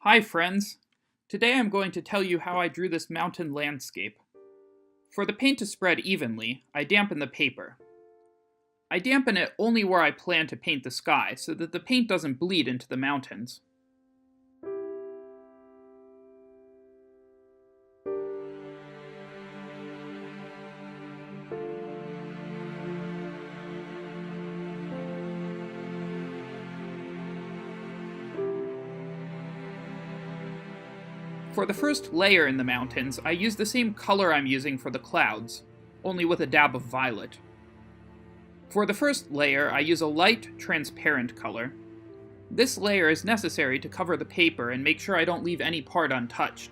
Hi friends! Today I'm going to tell you how I drew this mountain landscape. For the paint to spread evenly, I dampen the paper. I dampen it only where I plan to paint the sky so that the paint doesn't bleed into the mountains. For the first layer in the mountains, I use the same color I'm using for the clouds, only with a dab of violet. For the first layer, I use a light, transparent color. This layer is necessary to cover the paper and make sure I don't leave any part untouched.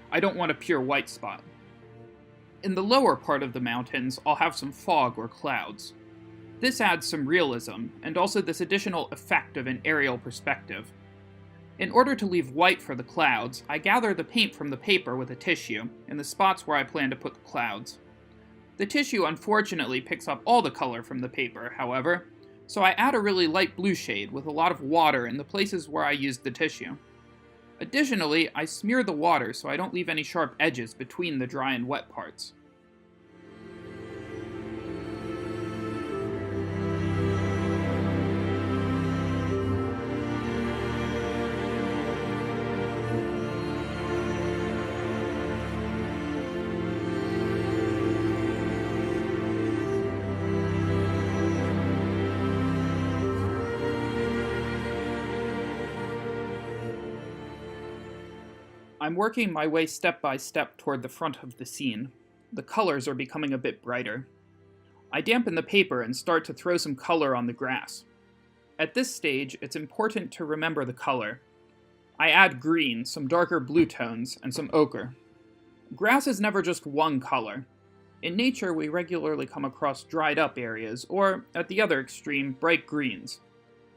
I don't want a pure white spot. In the lower part of the mountains, I'll have some fog or clouds. This adds some realism, and also this additional effect of an aerial perspective. In order to leave white for the clouds, I gather the paint from the paper with a tissue, in the spots where I plan to put the clouds. The tissue unfortunately picks up all the color from the paper, however, so I add a really light blue shade with a lot of water in the places where I used the tissue. Additionally, I smear the water so I don't leave any sharp edges between the dry and wet parts. I'm working my way step by step toward the front of the scene. The colors are becoming a bit brighter. I dampen the paper and start to throw some color on the grass. At this stage, it's important to remember the color. I add green, some darker blue tones, and some ochre. Grass is never just one color. In nature, we regularly come across dried up areas, or, at the other extreme, bright greens.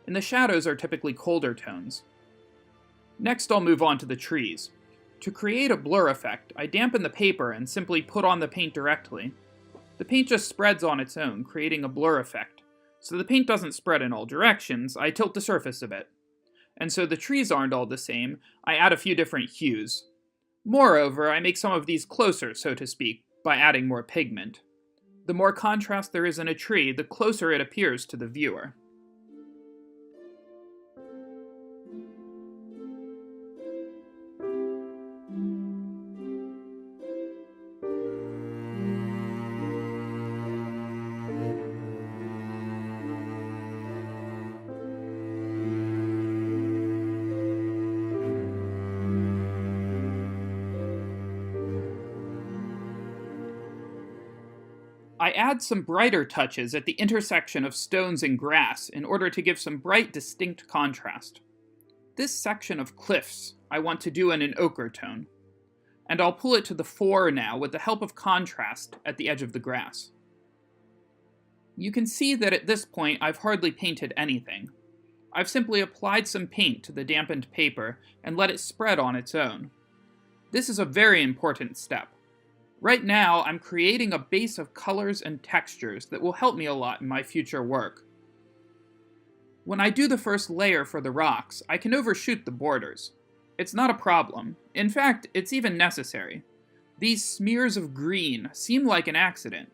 And the shadows are typically colder tones. Next, I'll move on to the trees. To create a blur effect, I dampen the paper and simply put on the paint directly. The paint just spreads on its own, creating a blur effect. So the paint doesn't spread in all directions, I tilt the surface a bit. And so the trees aren't all the same, I add a few different hues. Moreover, I make some of these closer, so to speak, by adding more pigment. The more contrast there is in a tree, the closer it appears to the viewer. I add some brighter touches at the intersection of stones and grass in order to give some bright, distinct contrast. This section of cliffs I want to do in an ochre tone, and I'll pull it to the fore now with the help of contrast at the edge of the grass. You can see that at this point I've hardly painted anything. I've simply applied some paint to the dampened paper and let it spread on its own. This is a very important step. Right now, I'm creating a base of colors and textures that will help me a lot in my future work. When I do the first layer for the rocks, I can overshoot the borders. It's not a problem. In fact, it's even necessary. These smears of green seem like an accident,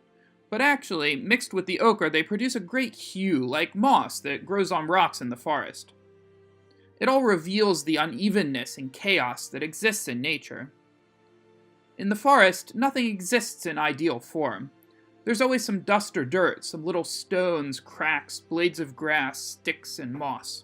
but actually, mixed with the ochre, they produce a great hue, like moss that grows on rocks in the forest. It all reveals the unevenness and chaos that exists in nature. In the forest, nothing exists in ideal form. There's always some dust or dirt, some little stones, cracks, blades of grass, sticks, and moss.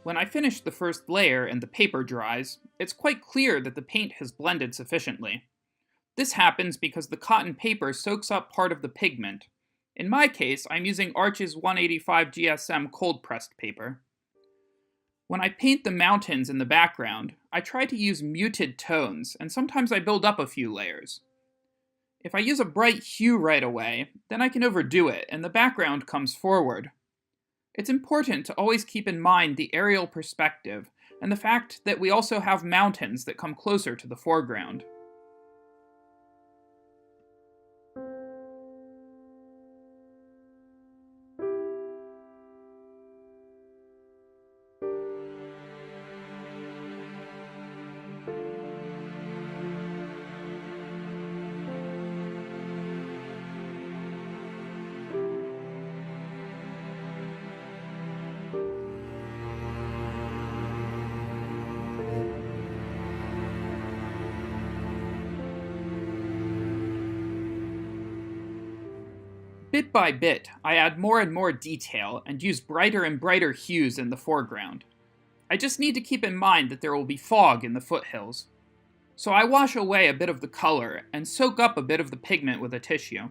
When I finish the first layer and the paper dries, it's quite clear that the paint has blended sufficiently. This happens because the cotton paper soaks up part of the pigment. In my case, I'm using Arch's 185 GSM cold-pressed paper. When I paint the mountains in the background, I try to use muted tones, and sometimes I build up a few layers. If I use a bright hue right away, then I can overdo it, and the background comes forward. It's important to always keep in mind the aerial perspective, and the fact that we also have mountains that come closer to the foreground. Bit by bit, I add more and more detail and use brighter and brighter hues in the foreground. I just need to keep in mind that there will be fog in the foothills. So I wash away a bit of the color and soak up a bit of the pigment with a tissue.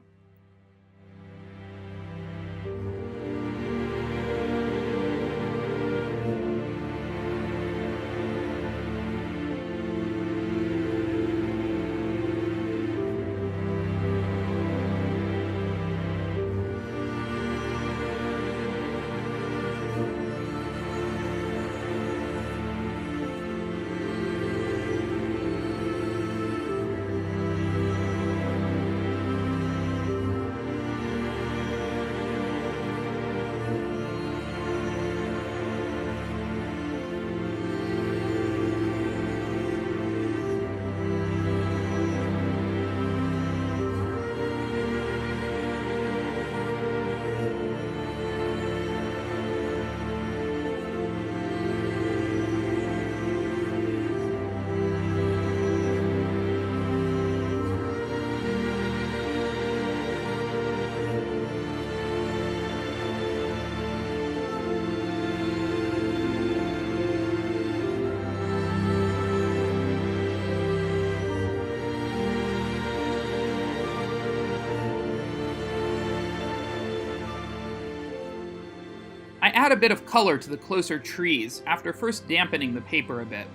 I add a bit of color to the closer trees after first dampening the paper a bit.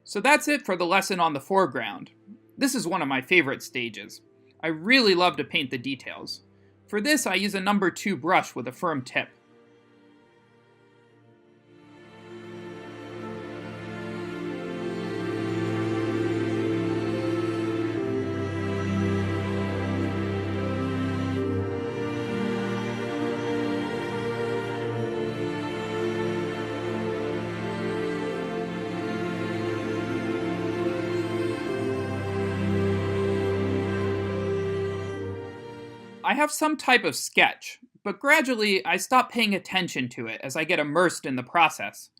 So that's it for the lesson on the foreground. This is one of my favorite stages. I really love to paint the details. For this, I use a number 2 brush with a firm tip. I have some type of sketch, but gradually I stop paying attention to it as I get immersed in the process.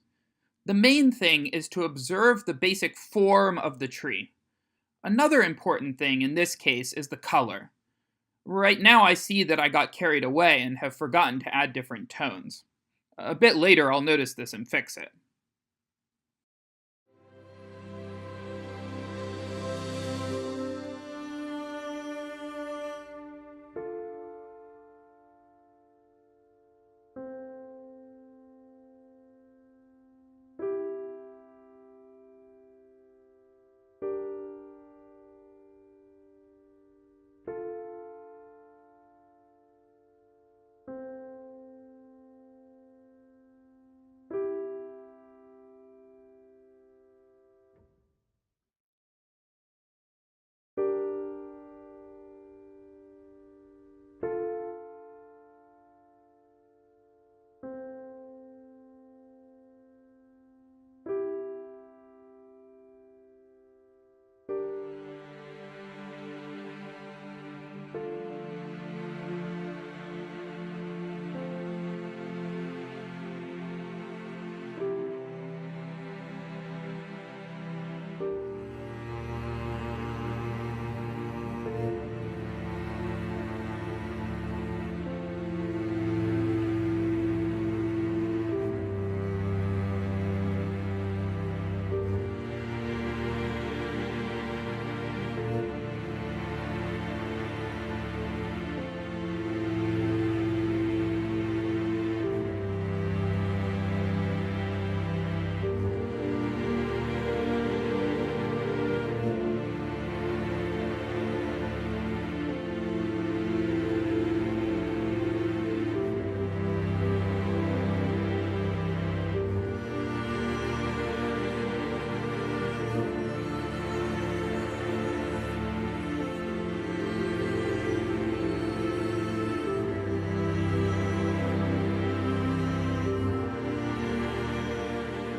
The main thing is to observe the basic form of the tree. Another important thing in this case is the color. Right now I see that I got carried away and have forgotten to add different tones. A bit later I'll notice this and fix it.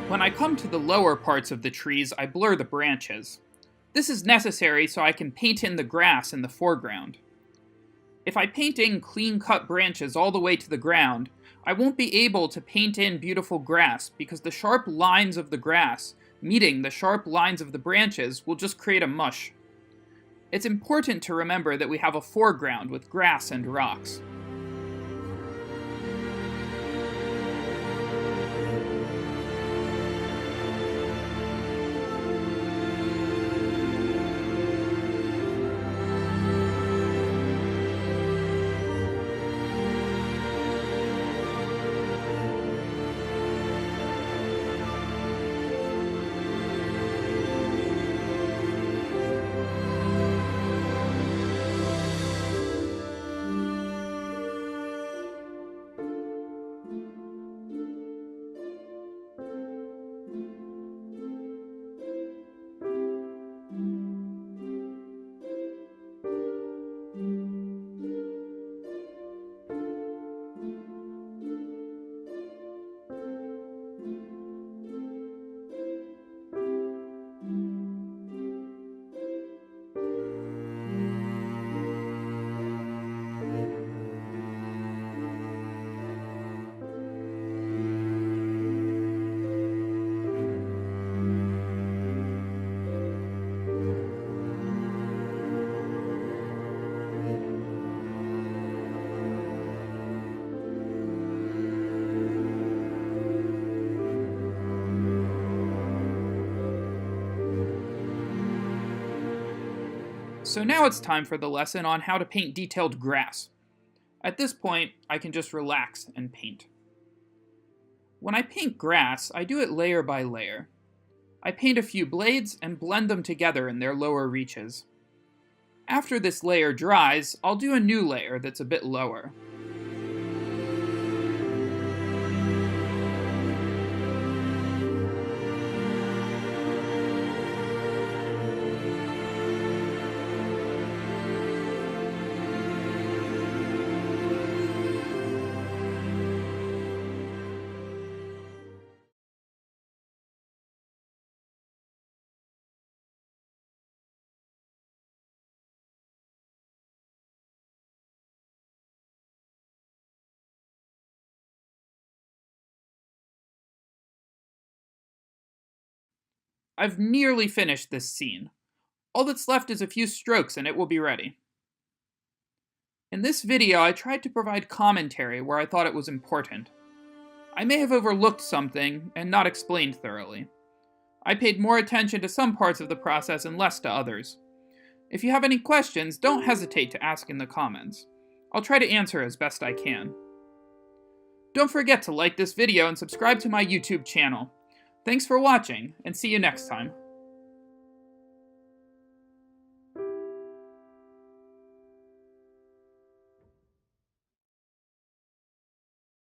When I come to the lower parts of the trees, I blur the branches. This is necessary so I can paint in the grass in the foreground. If I paint in clean-cut branches all the way to the ground, I won't be able to paint in beautiful grass because the sharp lines of the grass meeting the sharp lines of the branches will just create a mush. It's important to remember that we have a foreground with grass and rocks. So now it's time for the lesson on how to paint detailed grass. At this point, I can just relax and paint. When I paint grass, I do it layer by layer. I paint a few blades and blend them together in their lower reaches. After this layer dries, I'll do a new layer that's a bit lower. I've nearly finished this scene. All that's left is a few strokes and it will be ready. In this video, I tried to provide commentary where I thought it was important. I may have overlooked something and not explained thoroughly. I paid more attention to some parts of the process and less to others. If you have any questions, don't hesitate to ask in the comments. I'll try to answer as best I can. Don't forget to like this video and subscribe to my YouTube channel. Thanks for watching, and see you next time.